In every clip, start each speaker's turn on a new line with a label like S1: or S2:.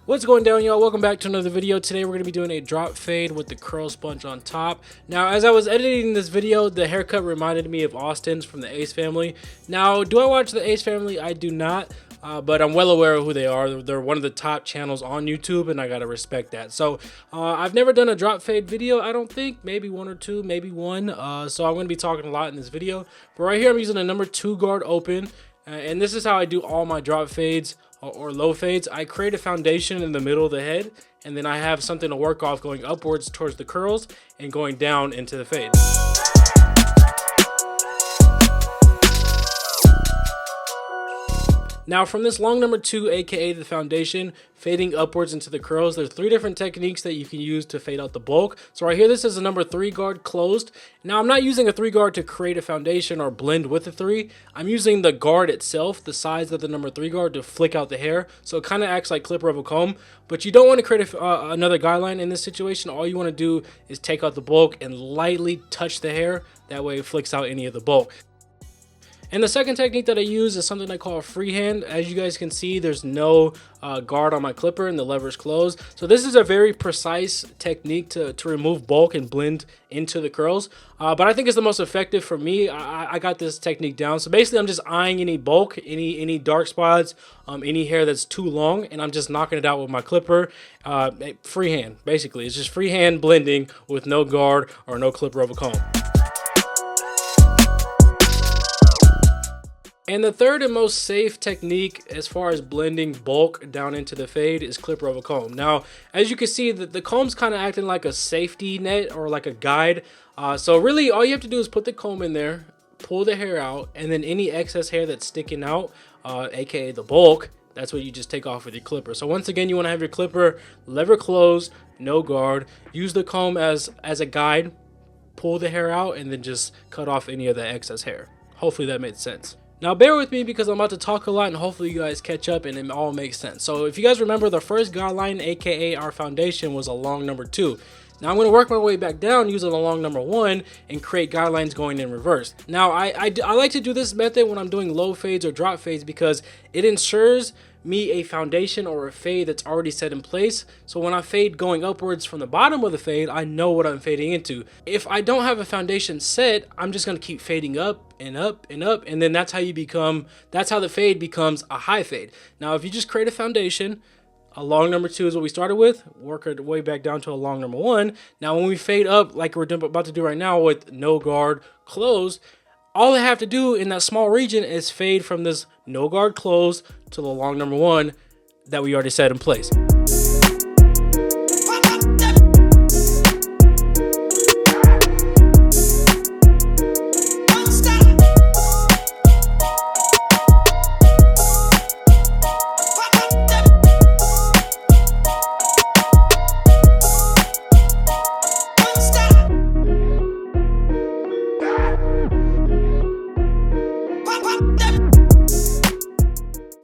S1: What's going down, y'all? Welcome back to another video. Today we're going to be doing a drop fade with the curl sponge on top. Now, as I was editing this video, the haircut reminded me of Austin's from the Ace family. Now, do I watch the Ace family? I do not, but I'm well aware of who they are. They're one of the top channels on YouTube, and I gotta respect that. So, I've never done a drop fade video, I don't think. Maybe one or two, maybe one. So I'm going to be talking a lot in this video. But right here, I'm using a number 2 guard open, and this is how I do all my drop fades or low fades. I create a foundation in the middle of the head, and then I have something to work off going upwards towards the curls and going down into the fade. Now, from this long number 2, aka the foundation, fading upwards into the curls, there's 3 different techniques that you can use to fade out the bulk. So right here, this is a number 3 guard closed. Now, I'm not using a 3 guard to create a foundation or blend with the 3. I'm using the guard itself, the size of the number 3 guard, to flick out the hair. So it kind of acts like clipper of a comb. But you don't want to create another guideline in this situation. All you want to do is take out the bulk and lightly touch the hair. That way it flicks out any of the bulk. And the second technique that I use is something I call a freehand. As you guys can see, there's no guard on my clipper and the lever is closed. So this is a very precise technique to remove bulk and blend into the curls. But I think it's the most effective for me. I got this technique down. So basically, I'm just eyeing any bulk, any dark spots, any hair that's too long, and I'm just knocking it out with my clipper. Freehand, basically. It's just freehand blending with no guard or no clipper of a comb. And the third and most safe technique as far as blending bulk down into the fade is clipper of a comb. Now, as you can see, the comb's kind of acting like a safety net or like a guide. So really, all you have to do is put the comb in there, pull the hair out, and then any excess hair that's sticking out, aka the bulk, that's what you just take off with your clipper. So once again, you want to have your clipper lever closed, no guard. Use the comb as a guide, pull the hair out, and then just cut off any of the excess hair. Hopefully that made sense. Now bear with me because I'm about to talk a lot and hopefully you guys catch up and it all makes sense. So if you guys remember, the first guideline, aka our foundation, was a long number 2. Now I'm going to work my way back down using a long number 1 and create guidelines going in reverse. Now I like to do this method when I'm doing low fades or drop fades because it ensures me a foundation or a fade that's already set in place. So when I fade going upwards from the bottom of the fade, I know what I'm fading into. If I don't have a foundation set, I'm just going to keep fading up and up and up, and then that's how the fade becomes a high fade. Now if you just create a foundation, a long number 2 is what we started with, work our way back down to a long number 1. Now when we fade up like we're about to do right now with no guard closed, all I have to do in that small region is fade from this no guard closed to the long number 1 that we already set in place.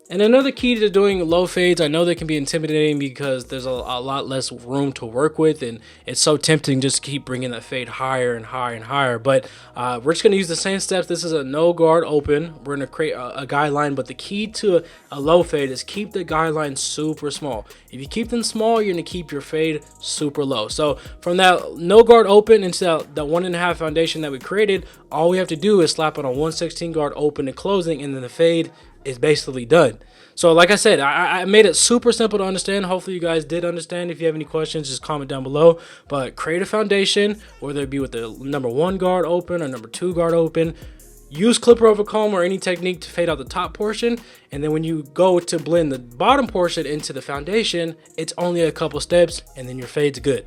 S1: And another key to doing low fades, I know they can be intimidating because there's a lot less room to work with, and it's so tempting just to keep bringing that fade higher and higher and higher. But we're just going to use the same steps. This is a no guard open. We're going to create a guideline, but the key to a low fade is keep the guidelines super small. If you keep them small, you're going to keep your fade super low. So from that no guard open into that 1.5 foundation that we created, all we have to do is slap on a 1/16 guard open and closing, and then the fade is basically done. So like I said, I made it super simple to understand. Hopefully you guys did understand. If you have any questions, just comment down below. But create a foundation, whether it be with the number 1 guard open or number 2 guard open. Use clipper over comb or any technique to fade out the top portion. And then when you go to blend the bottom portion into the foundation, it's only a couple steps and then your fade's good.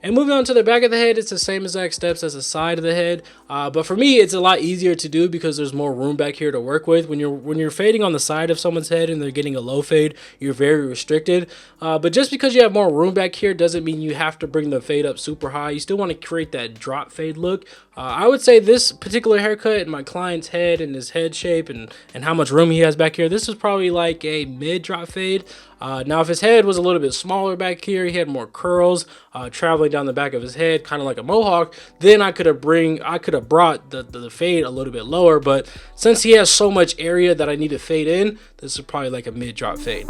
S1: And moving on to the back of the head, it's the same exact steps as the side of the head. But for me, it's a lot easier to do because there's more room back here to work with. When you're fading on the side of someone's head and they're getting a low fade, you're very restricted. But just because you have more room back here doesn't mean you have to bring the fade up super high. You still want to create that drop fade look. I would say this particular haircut and my client's head and his head shape and how much room he has back here, this is probably like a mid drop fade. Now if his head was a little bit smaller back here, he had more curls traveling down the back of his head, kind of like a mohawk, then I could have brought the fade a little bit lower. But since he has so much area that I need to fade in, this is probably like a mid drop fade.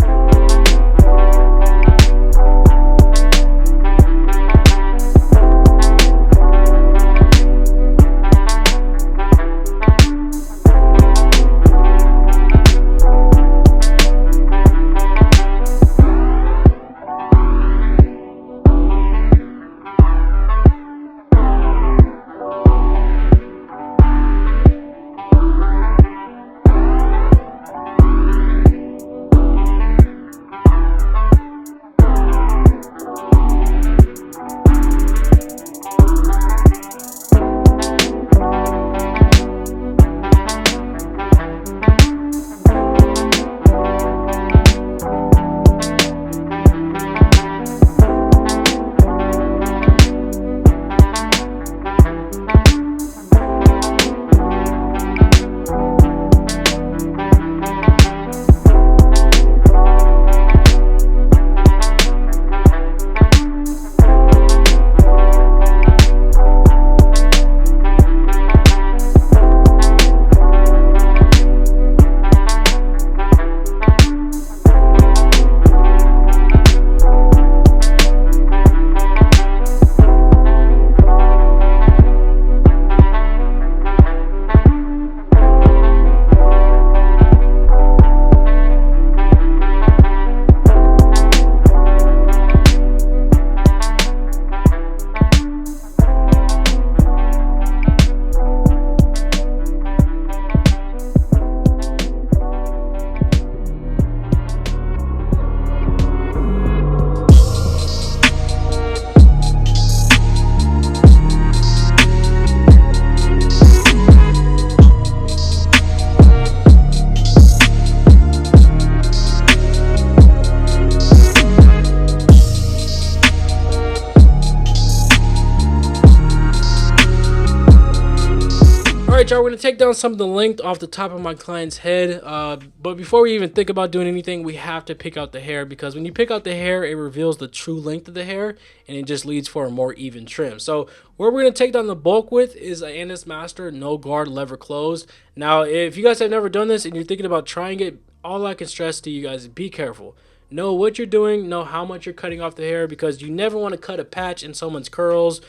S1: Alright, y'all, we're going to take down some of the length off the top of my client's head, but before we even think about doing anything, we have to pick out the hair, because when you pick out the hair, it reveals the true length of the hair, and it just leads for a more even trim. So what we're going to take down the bulk with is an Annis Master no guard lever closed. Now, if you guys have never done this and you're thinking about trying it, all I can stress to you guys is be careful. Know what you're doing, know how much you're cutting off the hair, because you never want to cut a patch in someone's curls,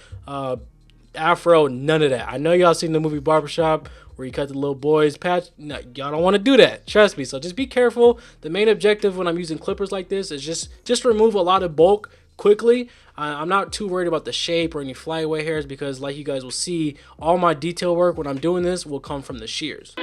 S1: afro, none of that. I know y'all seen the movie Barbershop where you cut the little boy's patch. No, y'all don't want to do that, trust me. So just be careful. The main objective when I'm using clippers like this is just remove a lot of bulk quickly. I'm not too worried about the shape or any flyaway hairs, because like you guys will see, all my detail work when I'm doing this will come from the shears.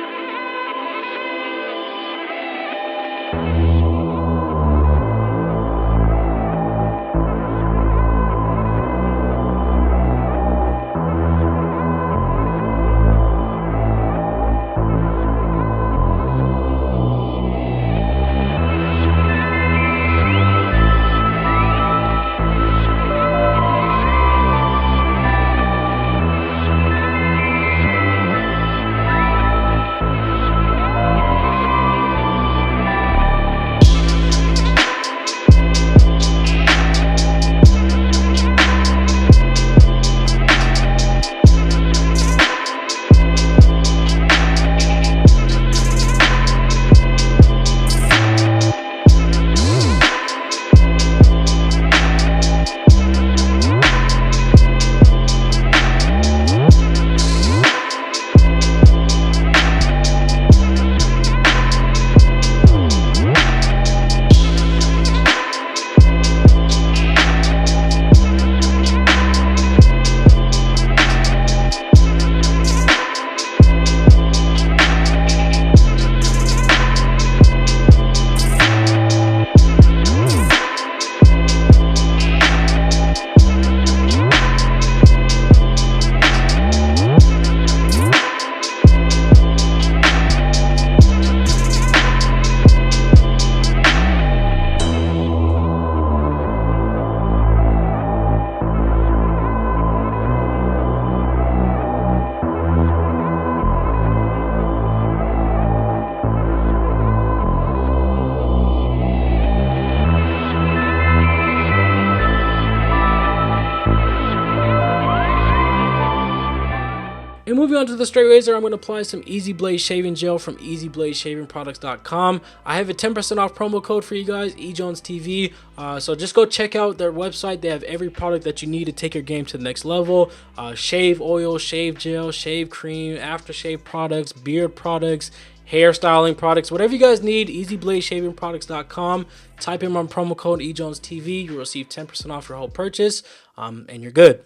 S1: And moving on to the straight razor, I'm going to apply some Easy Blade Shaving Gel from ezbladshavingproducts.com. I have a 10% off promo code for you guys, EJonesTv. So just go check out their website. They have every product that you need to take your game to the next level. Shave oil, shave gel, shave cream, aftershave products, beard products, hairstyling products, whatever you guys need. ezbladshavingproducts.com. Type in my promo code EJonesTv. You'll receive 10% off your whole purchase, and you're good.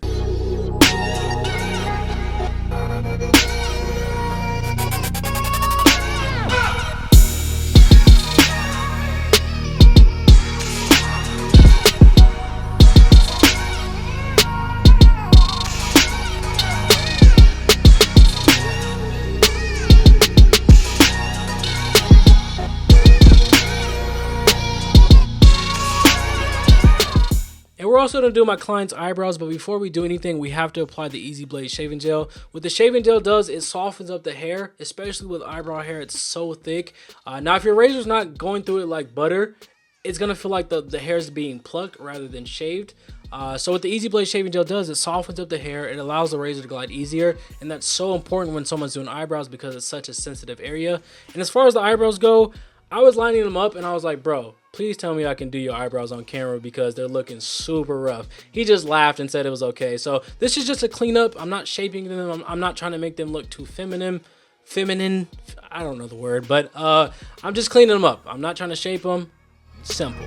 S1: We're also going to do my client's eyebrows, but before we do anything, we have to apply the Easy Blade Shaving Gel. What the shaving gel does, it softens up the hair, especially with eyebrow hair. It's so thick. Now, if your razor's not going through it like butter, it's going to feel like the hair is being plucked rather than shaved. So what the Easy Blade Shaving Gel does, it softens up the hair. It allows the razor to glide easier, and that's so important when someone's doing eyebrows because it's such a sensitive area. And as far as the eyebrows go, I was lining them up and I was like, bro, please tell me I can do your eyebrows on camera because they're looking super rough. He just laughed and said it was okay. So this is just a cleanup. I'm not shaping them. I'm not trying to make them look too feminine. I don't know the word, but I'm just cleaning them up. I'm not trying to shape them. Simple.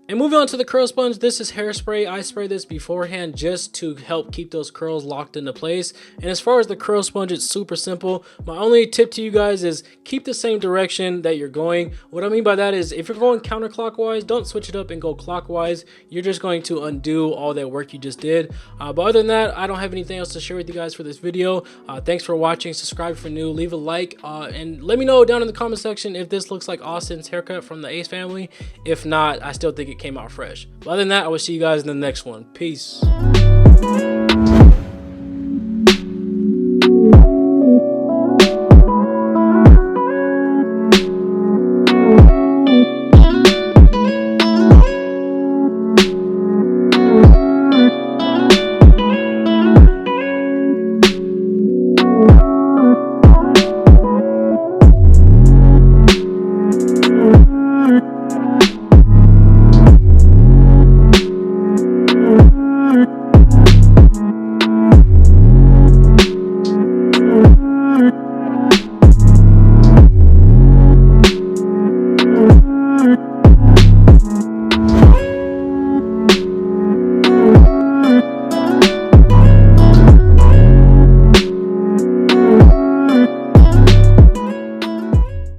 S1: And moving on to the curl sponge, this is hairspray. I spray this beforehand just to help keep those curls locked into place. And as far as the curl sponge, it's super simple. My only tip to you guys is keep the same direction that you're going. What I mean by that is if you're going counterclockwise, don't switch it up and go clockwise. You're just going to undo all that work you just did. But other than that, I don't have anything else to share with you guys for this video. Thanks for watching. Subscribe for new. Leave a like. And let me know down in the comment section if this looks like Austin's haircut from the Ace family. If not, I still think it came out fresh. But other than that, I will see you guys in the next one. Peace.